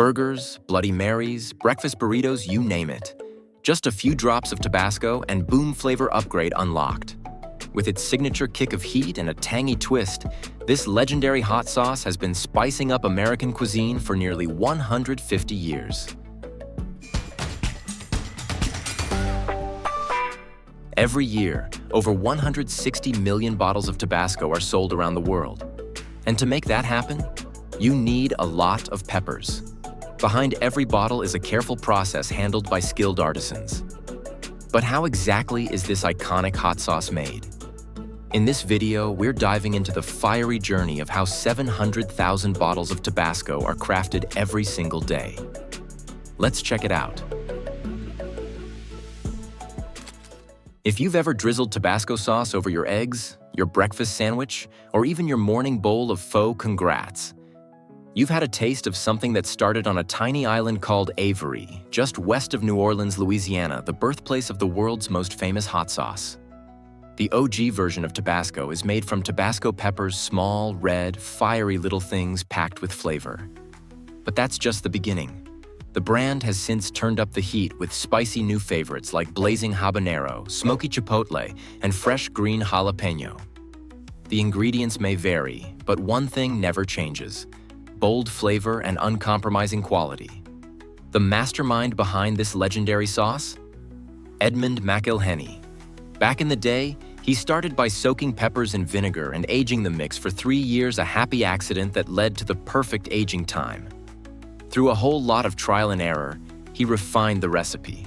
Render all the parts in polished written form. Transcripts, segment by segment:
Burgers, Bloody Marys, breakfast burritos, you name it. Just a few drops of Tabasco and boom, flavor upgrade unlocked. With its signature kick of heat and a tangy twist, this legendary hot sauce has been spicing up American cuisine for nearly 150 years. Every year, over 160 million bottles of Tabasco are sold around the world. And to make that happen, you need a lot of peppers. Behind every bottle is a careful process handled by skilled artisans. But how exactly is this iconic hot sauce made? In this video, we're diving into the fiery journey of how 700,000 bottles of Tabasco are crafted every single day. Let's check it out. If you've ever drizzled Tabasco sauce over your eggs, your breakfast sandwich, or even your morning bowl of pho, congrats. You've had a taste of something that started on a tiny island called Avery, just west of New Orleans, Louisiana, the birthplace of the world's most famous hot sauce. The OG version of Tabasco is made from Tabasco peppers, small, red, fiery little things packed with flavor. But that's just the beginning. The brand has since turned up the heat with spicy new favorites like blazing habanero, smoky chipotle, and fresh green jalapeno. The ingredients may vary, but one thing never changes: bold flavor and uncompromising quality. The mastermind behind this legendary sauce? Edmond McIlhenny. Back in the day, he started by soaking peppers in vinegar and aging the mix for 3 years, a happy accident that led to the perfect aging time. Through a whole lot of trial and error, he refined the recipe.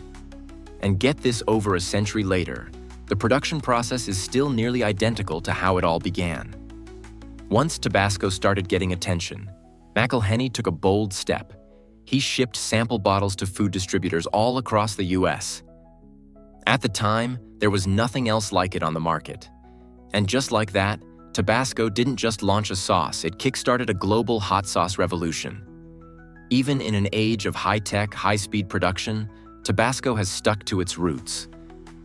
And get this, over a century later, the production process is still nearly identical to how it all began. Once Tabasco started getting attention, McIlhenny took a bold step. He shipped sample bottles to food distributors all across the US. At the time, there was nothing else like it on the market. And just like that, Tabasco didn't just launch a sauce, it kickstarted a global hot sauce revolution. Even in an age of high-tech, high-speed production, Tabasco has stuck to its roots.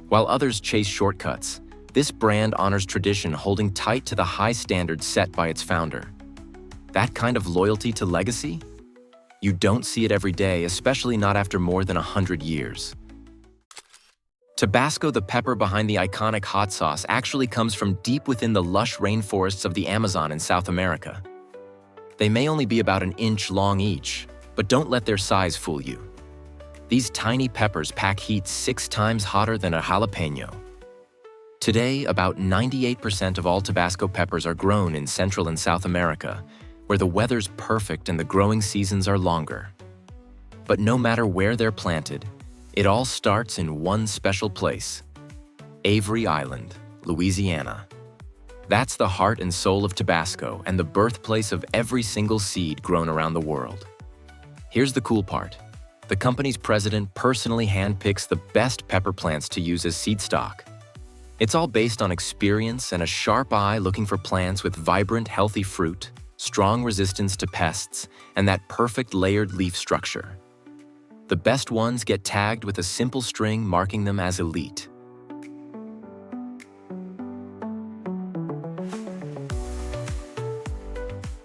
While others chase shortcuts, this brand honors tradition, holding tight to the high standards set by its founder. That kind of loyalty to legacy? You don't see it every day, especially not after more than 100 years. Tabasco, the pepper behind the iconic hot sauce, actually comes from deep within the lush rainforests of the Amazon in South America. They may only be about an inch long each, but don't let their size fool you. These tiny peppers pack heat 6 times hotter than a jalapeno. Today, about 98% of all Tabasco peppers are grown in Central and South America, where the weather's perfect and the growing seasons are longer. But no matter where they're planted, it all starts in one special place: Avery Island, Louisiana. That's the heart and soul of Tabasco and the birthplace of every single seed grown around the world. Here's the cool part. The company's president personally handpicks the best pepper plants to use as seed stock. It's all based on experience and a sharp eye looking for plants with vibrant, healthy fruit, strong resistance to pests, and that perfect layered leaf structure. The best ones get tagged with a simple string marking them as elite.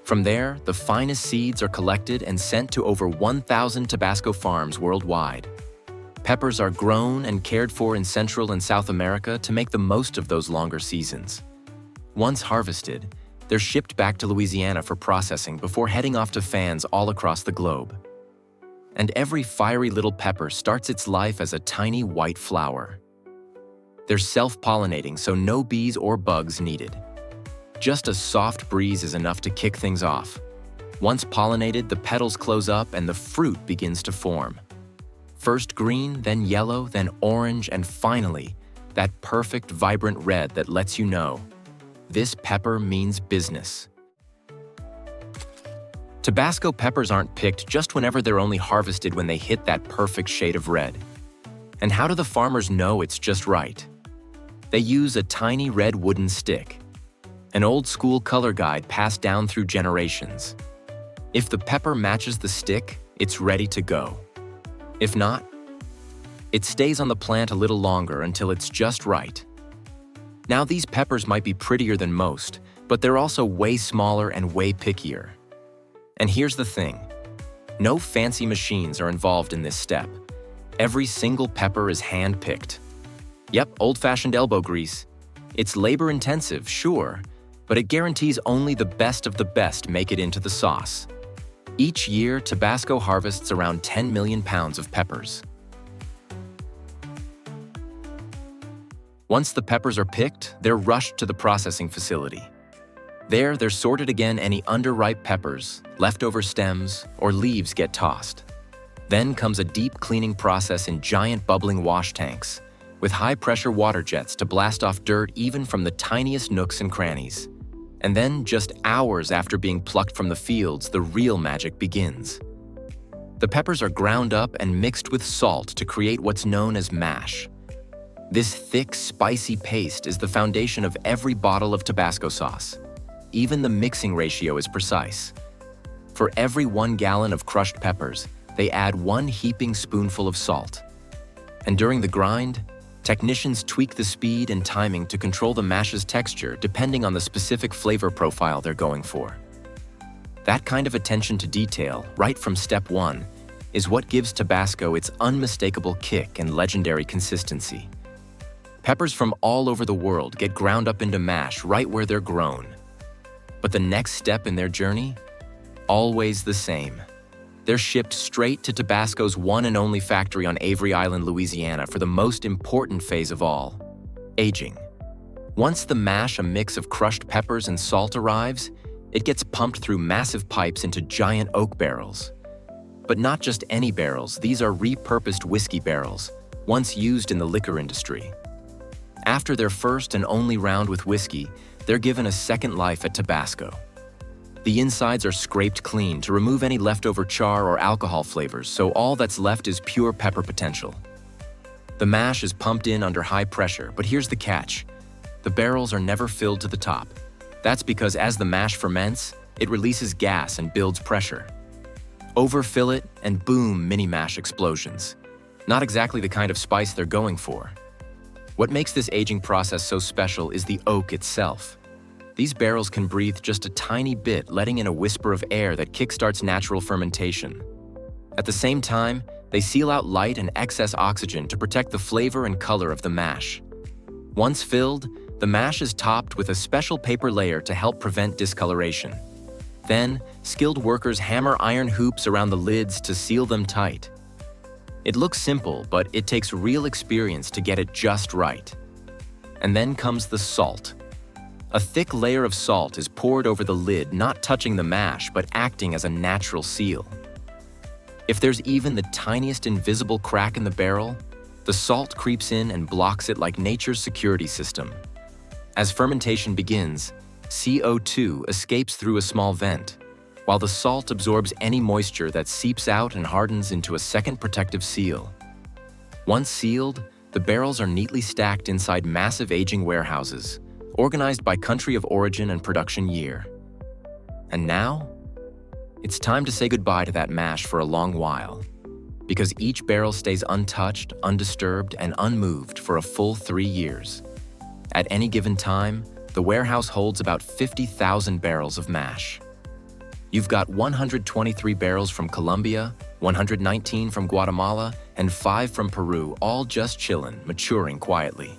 From there, the finest seeds are collected and sent to over 1,000 Tabasco farms worldwide. Peppers are grown and cared for in Central and South America to make the most of those longer seasons. Once harvested, they're shipped back to Louisiana for processing before heading off to fans all across the globe. And every fiery little pepper starts its life as a tiny white flower. They're self-pollinating, so no bees or bugs needed. Just a soft breeze is enough to kick things off. Once pollinated, the petals close up and the fruit begins to form. First green, then yellow, then orange, and finally, that perfect, vibrant red that lets you know this pepper means business. Tabasco peppers aren't picked just whenever, they're only harvested when they hit that perfect shade of red. And how do the farmers know it's just right? They use a tiny red wooden stick, an old-school color guide passed down through generations. If the pepper matches the stick, it's ready to go. If not, it stays on the plant a little longer until it's just right. Now, these peppers might be prettier than most, but they're also way smaller and way pickier. And here's the thing: No fancy machines are involved in this step. Every single pepper is hand-picked. Yep, old-fashioned elbow grease. It's labor-intensive, sure, but it guarantees only the best of the best make it into the sauce. Each year, Tabasco harvests around 10 million pounds of peppers. Once the peppers are picked, they're rushed to the processing facility. There, they're sorted again. Any underripe peppers, leftover stems, or leaves get tossed. Then comes a deep cleaning process in giant bubbling wash tanks, with high-pressure water jets to blast off dirt even from the tiniest nooks and crannies. And then, just hours after being plucked from the fields, the real magic begins. The peppers are ground up and mixed with salt to create what's known as mash. This thick, spicy paste is the foundation of every bottle of Tabasco sauce. Even the mixing ratio is precise. For every 1 gallon of crushed peppers, they add 1 heaping spoonful of salt. And during the grind, technicians tweak the speed and timing to control the mash's texture depending on the specific flavor profile they're going for. That kind of attention to detail, right from step 1, is what gives Tabasco its unmistakable kick and legendary consistency. Peppers from all over the world get ground up into mash right where they're grown. But the next step in their journey? Always the same. They're shipped straight to Tabasco's one and only factory on Avery Island, Louisiana, for the most important phase of all: aging. Once the mash, a mix of crushed peppers and salt, arrives, it gets pumped through massive pipes into giant oak barrels. But not just any barrels, these are repurposed whiskey barrels, once used in the liquor industry. After their first and only round with whiskey, they're given a second life at Tabasco. The insides are scraped clean to remove any leftover char or alcohol flavors, so all that's left is pure pepper potential. The mash is pumped in under high pressure, but here's the catch: the barrels are never filled to the top. That's because as the mash ferments, it releases gas and builds pressure. Overfill it, and boom, mini mash explosions. Not exactly the kind of spice they're going for. What makes this aging process so special is the oak itself. These barrels can breathe just a tiny bit, letting in a whisper of air that kickstarts natural fermentation. At the same time, they seal out light and excess oxygen to protect the flavor and color of the mash. Once filled, the mash is topped with a special paper layer to help prevent discoloration. Then, skilled workers hammer iron hoops around the lids to seal them tight. It looks simple, but it takes real experience to get it just right. And then comes the salt. A thick layer of salt is poured over the lid, not touching the mash, but acting as a natural seal. If there's even the tiniest invisible crack in the barrel, the salt creeps in and blocks it like nature's security system. As fermentation begins, CO2 escapes through a small vent, while the salt absorbs any moisture that seeps out and hardens into a second protective seal. Once sealed, the barrels are neatly stacked inside massive aging warehouses, organized by country of origin and production year. And now, it's time to say goodbye to that mash for a long while, because each barrel stays untouched, undisturbed, and unmoved for a full 3 years. At any given time, the warehouse holds about 50,000 barrels of mash. You've got 123 barrels from Colombia, 119 from Guatemala, and 5 from Peru, all just chillin', maturing quietly.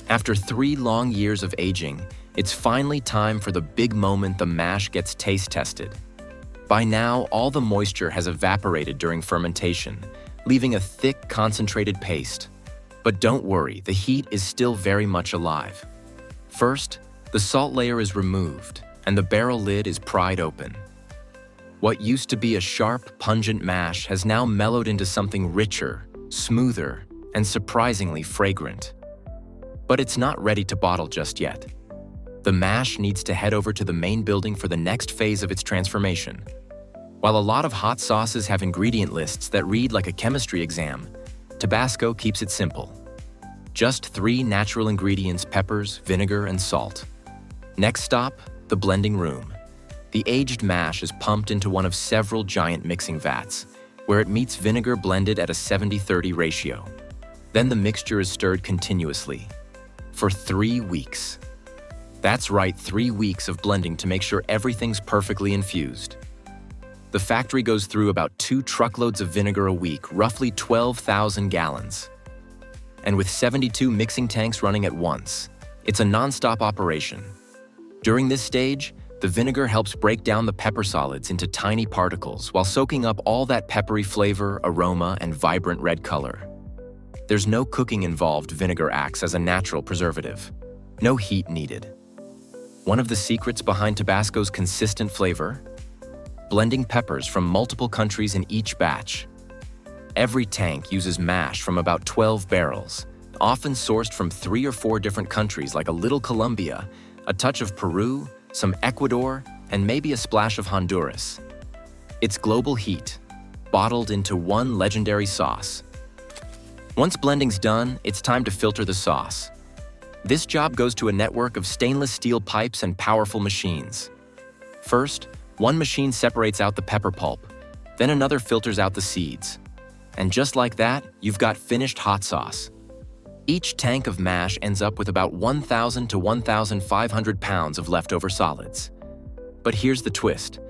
After 3 long years of aging, it's finally time for the big moment the mash gets taste tested. By now, all the moisture has evaporated during fermentation, leaving a thick, concentrated paste. But don't worry, the heat is still very much alive. First, the salt layer is removed, and the barrel lid is pried open. What used to be a sharp, pungent mash has now mellowed into something richer, smoother, and surprisingly fragrant. But it's not ready to bottle just yet. The mash needs to head over to the main building for the next phase of its transformation. While a lot of hot sauces have ingredient lists that read like a chemistry exam, Tabasco keeps it simple. Just 3 natural ingredients: peppers, vinegar, and salt. Next stop, the blending room. The aged mash is pumped into one of several giant mixing vats, where it meets vinegar blended at a 70-30 ratio. Then the mixture is stirred continuously for 3 weeks. That's right, 3 weeks of blending to make sure everything's perfectly infused. The factory goes through about 2 truckloads of vinegar a week, roughly 12,000 gallons. And with 72 mixing tanks running at once, it's a non-stop operation. During this stage, the vinegar helps break down the pepper solids into tiny particles while soaking up all that peppery flavor, aroma, and vibrant red color. There's no cooking involved. Vinegar acts as a natural preservative. No heat needed. One of the secrets behind Tabasco's consistent flavor? Blending peppers from multiple countries in each batch. Every tank uses mash from about 12 barrels, often sourced from 3 or 4 different countries like a little Colombia, a touch of Peru, some Ecuador, and maybe a splash of Honduras. It's global heat, bottled into one legendary sauce. Once blending's done, it's time to filter the sauce. This job goes to a network of stainless steel pipes and powerful machines. First, one machine separates out the pepper pulp, then another filters out the seeds. And just like that, you've got finished hot sauce. Each tank of mash ends up with about 1,000 to 1,500 pounds of leftover solids. But here's the twist.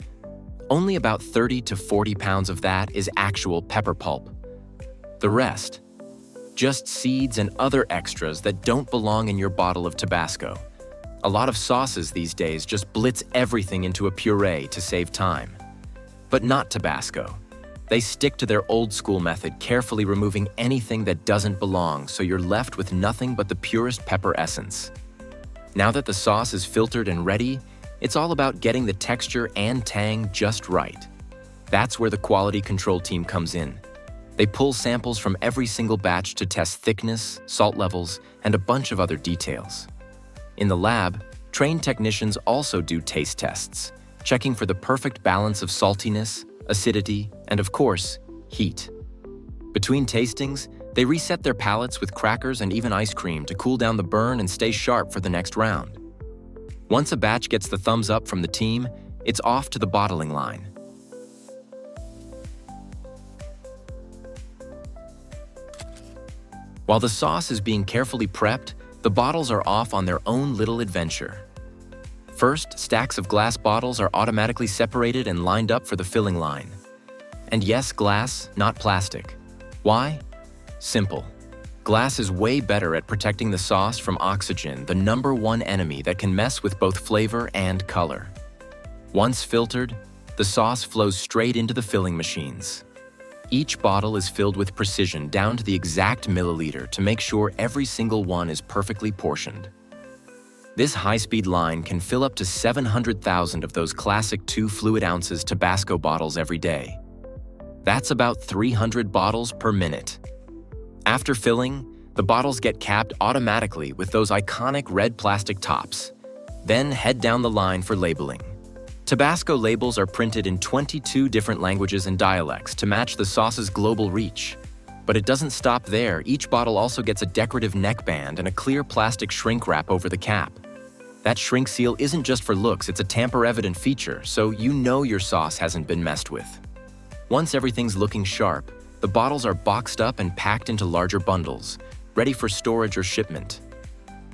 Only about 30 to 40 pounds of that is actual pepper pulp. The rest, just seeds and other extras that don't belong in your bottle of Tabasco. A lot of sauces these days just blitz everything into a puree to save time. But not Tabasco. They stick to their old-school method, carefully removing anything that doesn't belong, so you're left with nothing but the purest pepper essence. Now that the sauce is filtered and ready, it's all about getting the texture and tang just right. That's where the quality control team comes in. They pull samples from every single batch to test thickness, salt levels, and a bunch of other details. In the lab, trained technicians also do taste tests, checking for the perfect balance of saltiness, acidity, and of course, heat. Between tastings, they reset their palates with crackers and even ice cream to cool down the burn and stay sharp for the next round. Once a batch gets the thumbs up from the team, it's off to the bottling line. While the sauce is being carefully prepped, the bottles are off on their own little adventure. First, stacks of glass bottles are automatically separated and lined up for the filling line. And yes, glass, not plastic. Why? Simple. Glass is way better at protecting the sauce from oxygen, the #1 enemy that can mess with both flavor and color. Once filtered, the sauce flows straight into the filling machines. Each bottle is filled with precision down to the exact milliliter to make sure every single one is perfectly portioned. This high-speed line can fill up to 700,000 of those classic 2 fluid ounces Tabasco bottles every day. That's about 300 bottles per minute. After filling, the bottles get capped automatically with those iconic red plastic tops. Then head down the line for labeling. Tabasco labels are printed in 22 different languages and dialects to match the sauce's global reach. But it doesn't stop there. Each bottle also gets a decorative neckband and a clear plastic shrink wrap over the cap. That shrink seal isn't just for looks, it's a tamper-evident feature, so you know your sauce hasn't been messed with. Once everything's looking sharp, the bottles are boxed up and packed into larger bundles, ready for storage or shipment.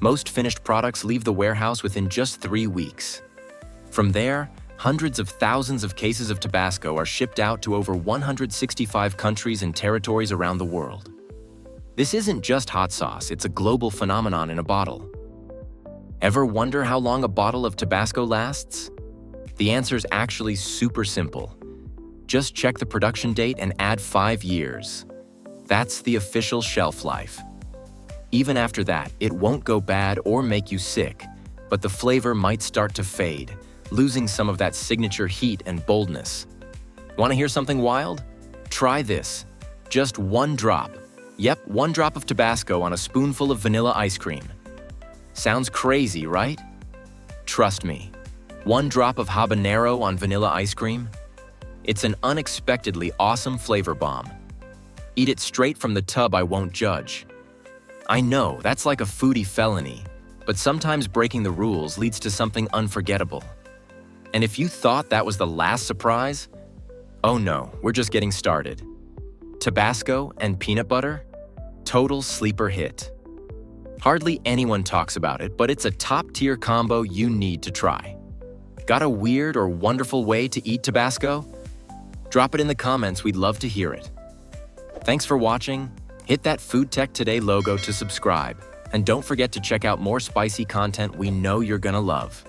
Most finished products leave the warehouse within just 3 weeks. From there, hundreds of thousands of cases of Tabasco are shipped out to over 165 countries and territories around the world. This isn't just hot sauce, it's a global phenomenon in a bottle. Ever wonder how long a bottle of Tabasco lasts? The answer's actually super simple. Just check the production date and add 5 years. That's the official shelf life. Even after that, it won't go bad or make you sick, but the flavor might start to fade, losing some of that signature heat and boldness. Want to hear something wild? Try this. Just 1 drop. Yep, 1 drop of Tabasco on a spoonful of vanilla ice cream. Sounds crazy, right? Trust me. 1 drop of habanero on vanilla ice cream? It's an unexpectedly awesome flavor bomb. Eat it straight from the tub, I won't judge. I know, that's like a foodie felony, but sometimes breaking the rules leads to something unforgettable. And if you thought that was the last surprise, oh no, we're just getting started. Tabasco and peanut butter? Total sleeper hit. Hardly anyone talks about it, but it's a top-tier combo you need to try. Got a weird or wonderful way to eat Tabasco? Drop it in the comments, we'd love to hear it. Thanks for watching. Hit that Food Tech Today logo to subscribe. And don't forget to check out more spicy content we know you're gonna love.